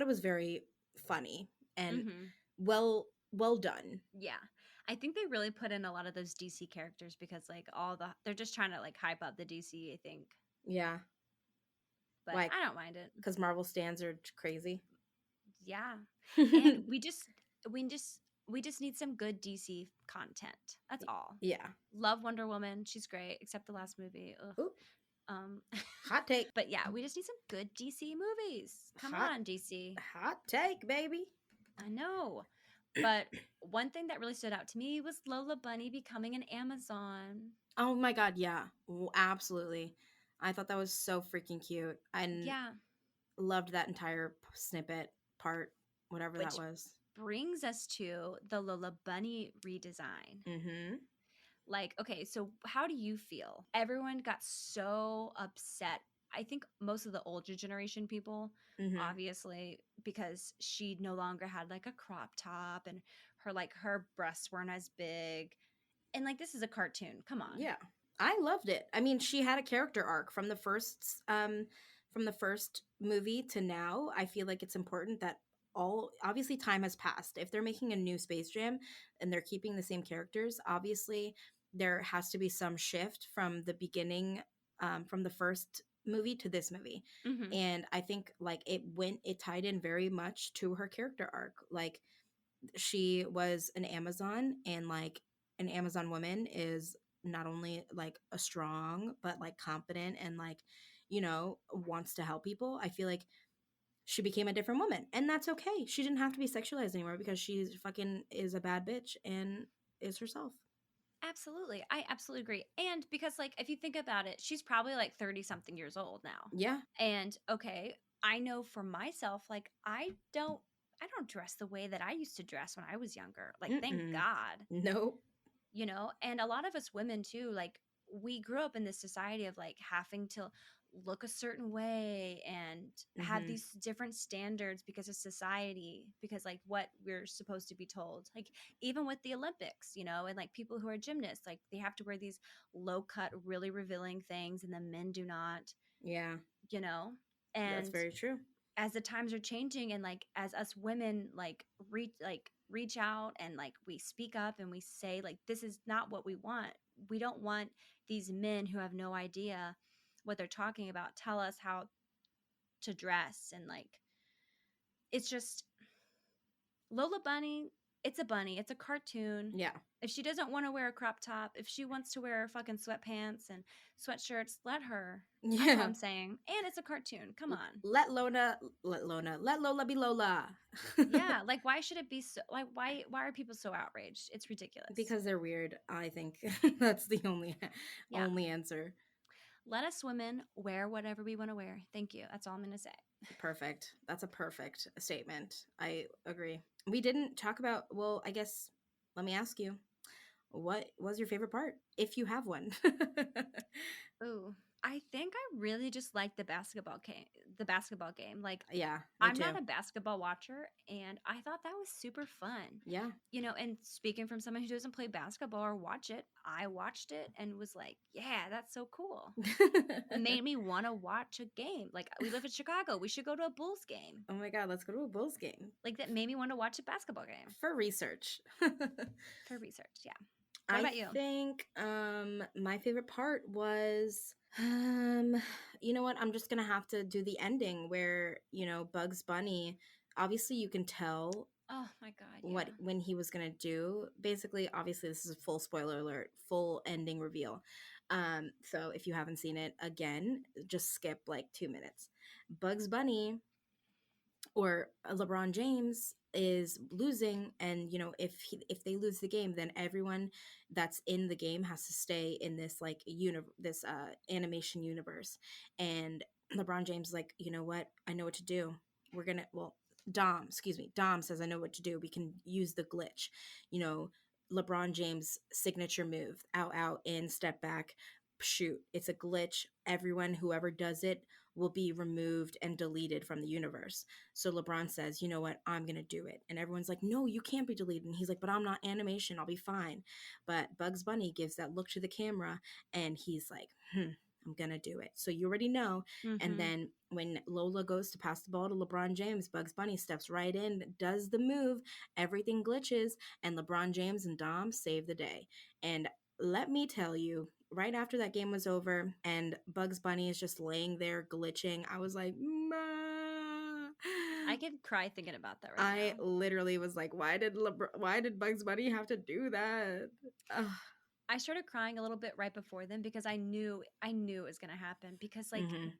it was very funny and hmm well done. Yeah. I think they really put in a lot of those DC characters because like they're just trying to like hype up the DC, I think. Yeah, But like I don't mind it. because Marvel stands are crazy. Yeah. And we just need some good DC content. That's all. Yeah. Love Wonder Woman. She's great, except the last movie. Ugh. Ooh, Um hot take. but yeah, we just need some good DC movies. Come Hot on, DC. hot take, baby. I know. But one thing that really stood out to me was Lola Bunny becoming an Amazon. Oh my god, yeah. Absolutely. I thought that was so freaking cute. And Yeah, loved that entire snippet part, whatever that which was. brings us to the Lola Bunny redesign. Mm-hmm. Like, okay, so how do you feel? Everyone got so upset. I think most of the older generation people, Mm-hmm. obviously, because she no longer had like a crop top and her breasts weren't as big. And like this is a cartoon. Come on. Yeah. I loved it. I mean, she had a character arc from the first movie to now. I feel like it's important that all obviously time has passed. If they're making a new Space Jam and they're keeping the same characters, obviously there has to be some shift from the beginning from the first movie to this movie. hmm And I think like it tied in very much to her character arc. Like she was an Amazon, and like an Amazon woman is not only like a strong but like competent and like wants to help people. I feel like she became a different woman, and that's okay. She didn't have to be sexualized anymore because she's fucking is a bad bitch and is herself. Absolutely. I absolutely agree. And because like if you think about it, she's probably like 30 something years old now. Yeah. And okay, I know for myself like I don't dress the way that I used to dress when I was younger. Like thank Mm-mm. God. Nope. And a lot of us women too, like we grew up in this society of like having to look a certain way and have Mm-hmm. these different standards because of society, because like what we're supposed to be told, like even with the Olympics, and like people who are gymnasts, like they have to wear these low cut really revealing things and the men do not, Yeah, you know that's and very true. as the times are changing and like as us women reach out and like we speak up and we say like this is not what we want. We don't want these men who have no idea what they're talking about tell us how to dress. And like it's just Lola Bunny, it's a bunny, it's a cartoon. Yeah. If she doesn't want to wear a crop top, if she wants to wear fucking sweatpants and sweatshirts, let her. That's all Yeah. I'm saying. And it's a cartoon. Come on. Let Lola be Lola. Yeah, like why should it be so like why are people so outraged? It's ridiculous. Because they're weird. I think that's the Yeah. only answer. Let us women wear whatever we want to wear. Thank you. That's all I'm going to say. Perfect. That's a perfect statement. I agree. We didn't talk about, well, I guess let me ask you, what was your favorite part if you have one? Ooh, I think I really just like the basketball game. The basketball game. Like Yeah, me I'm too. not a basketball watcher and I thought that was super fun. Yeah. And speaking from someone who doesn't play basketball or watch it, I watched it and was like, yeah, that's so cool. It made me want to watch a game. Like we live in Chicago, we should go to a Bulls game. Oh my God, let's go to a Bulls game. Like that made me want to watch a basketball game For research. for research. Yeah. What about you? I think my favorite part was you know what? I'm just gonna have to do the ending where, Bugs Bunny, obviously you can tell Oh my God. Yeah. what when he was gonna do. Basically, obviously this is a full spoiler alert, full ending reveal. So if you haven't seen it, again, just skip like 2 minutes. Bugs Bunny or LeBron James is losing, and if they lose the game, then everyone that's in the game has to stay in this like this animation universe. And LeBron James is like, you know what, I know what to do. We're gonna well Dom, excuse me, Dom says, I know what to do. We can use the glitch, you know LeBron James signature move, out in, step back, shoot. It's a glitch. Everyone, whoever does it, will be removed and deleted from the universe. So LeBron says, you know what, I'm going to do it. And everyone's like, no, you can't be deleted. And he's like, but I'm not animation. I'll be fine. But Bugs Bunny gives that look to the camera and he's like, I'm going to do it. So you already know. And Mm-hmm. then when Lola goes to pass the ball to LeBron James, Bugs Bunny steps right in, does the move, everything glitches, and LeBron James and Dom save the day. And let me tell you, right after that game was over and Bugs Bunny is just laying there glitching, I was like, "Ma." I could cry thinking about that right I now. literally was like, why did Bugs Bunny have to do that? Ugh. I started crying a little bit right before then because I knew it was gonna happen because like Mhm.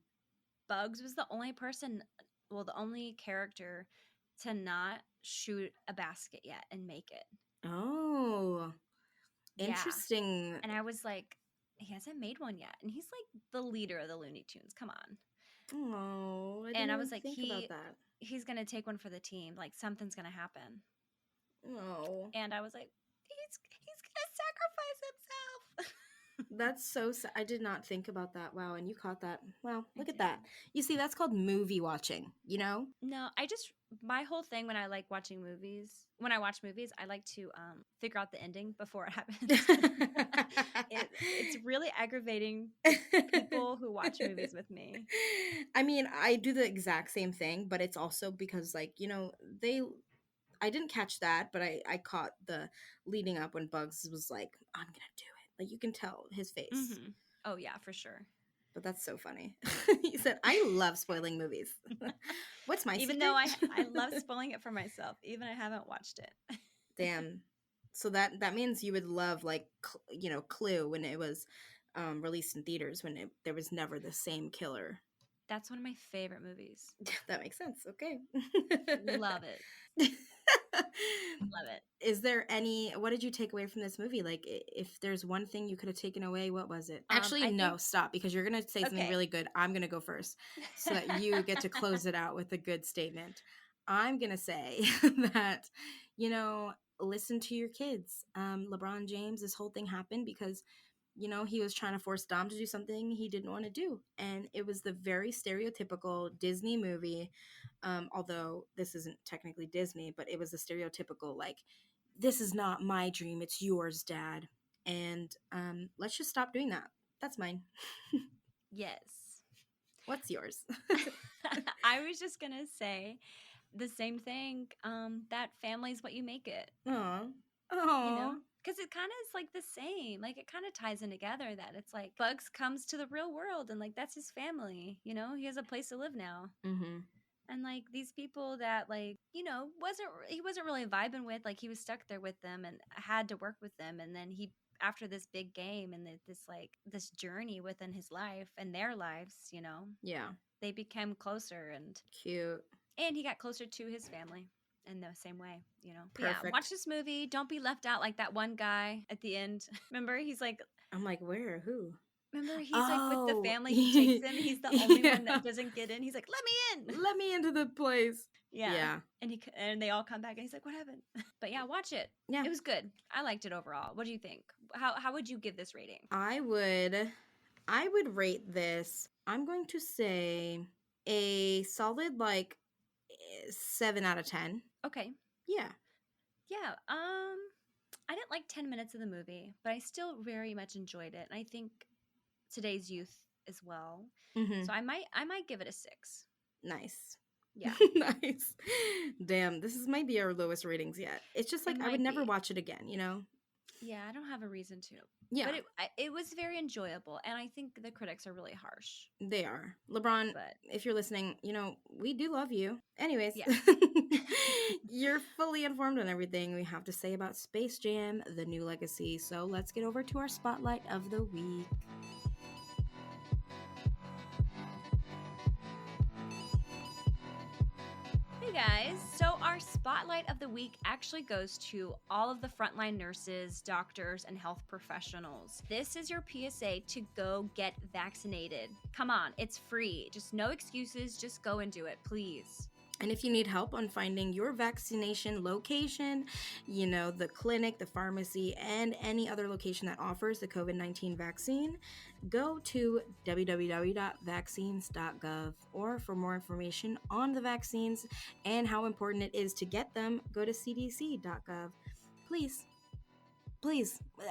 Bugs was the only person, well, the only character to not shoot a basket yet and make it. Oh, Yeah. interesting. And I was like, he hasn't made one yet. And he's like the leader of the Looney Tunes. Come on. Oh, I And didn't I even was like, think about that. he's gonna take one for the team. Like something's gonna happen. Oh, And I was like, he's gonna sacrifice himself. that's so sad. I did not think about that. Wow, and you caught that. Wow, I look at did. that. You see, that's called movie watching, you know? No, my whole thing when I like watching movies, when I watch movies, I like to figure out the ending before it happens. It's really aggravating people who watch movies with me. I mean, I do the exact same thing, but it's also because, like, they. I didn't catch that, but I caught the leading up when Bugs was like, "I'm gonna do it." Like you can tell his face, Mm-hmm. Oh yeah, for sure. but that's so funny. He said, "I love spoiling movies." What's my Even secret? though I love spoiling it for myself, even I haven't watched it. Damn. So that means you would love like Clue when it was released in theaters when there was never the same killer. That's one of my favorite movies. That makes sense. Okay. Love it. Love it. Is there what did you take away from this movie? Like, if there's one thing you could have taken away, what was it? Actually, I no, think stop, because you're going to say something okay. really good. I'm going to go first so that you get to close it out with a good statement. I'm going to say that, listen to your kids. LeBron James, this whole thing happened because he was trying to force Dom to do something he didn't want to do. And it was the very stereotypical Disney movie. Although this isn't technically Disney, but it was the stereotypical, like, this is not my dream, it's yours, Dad. And let's just stop doing that. That's mine. Yes. What's yours? I was just gonna say the same thing. That family's what you make it. Aw. You know, Aw. because it kind of is like the same. Like it kind of ties in together that it's like Bugs comes to the real world and like that's his family. You know, he has a place to live now. Mm-hmm. And like these people that like he wasn't really vibing with, like he was stuck there with them and had to work with them, and then he after this big game and this journey within his life and their lives, Yeah. they became closer, Cute. and he got closer to his family in the same way. But yeah, Perfect. watch this movie. Don't be left out like that one guy at the end. Remember, he's like, I'm like, where? Who? like with the Oh. family. He takes him. He's the only one Yeah. that doesn't get in. He's like, let me in. Let me into the place. Yeah. Yeah. And they all come back and he's like, what happened? But yeah, watch it. Yeah. It was good. I liked it overall. What do you think? How would you give this rating? I would rate this. I'm going to say a solid 7 out of 10. Okay. Yeah. Yeah. I didn't like 10 minutes of the movie, but I still very much enjoyed it. And I think today's youth as well. Mm-hmm. So I might give it a 6. Nice. Yeah. Nice. Damn, might be our lowest ratings yet. It's just like I would never watch it again, Yeah, I don't have a reason to. Yeah. But it was very enjoyable, and I think the critics are really harsh. They are. LeBron, But if you're listening, we do love you. Anyways, yeah. You're fully informed on everything we have to say about Space Jam: The New Legacy. So let's get over to our spotlight of the week. guys. So, our spotlight of the week actually goes to all of the frontline nurses, doctors, and health professionals. This is your PSA to go get vaccinated. Come on, it's free. Just no excuses. Just go and do it, please. And if you need help on finding your vaccination location, the clinic, the pharmacy, and any other location that offers the COVID-19 vaccine, go to www.vaccines.gov. Or for more information on the vaccines and how important it is to get them, go to cdc.gov. Please,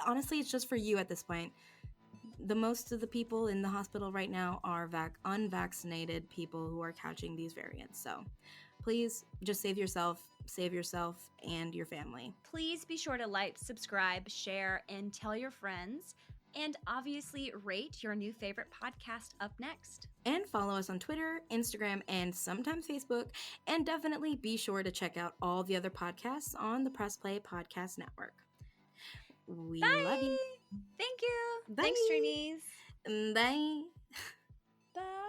honestly, it's just for you at this point. The most of the people in the hospital right now are unvaccinated people who are catching these variants. So please just save yourself and your family. Please be sure to like, subscribe, share, and tell your friends. And obviously rate your new favorite podcast up next. And follow us on Twitter, Instagram, and sometimes Facebook. And definitely be sure to check out all the other podcasts on the Press Play Podcast Network. We love you. Thank you. Bye. Thanks, Trinies. Bye. Bye.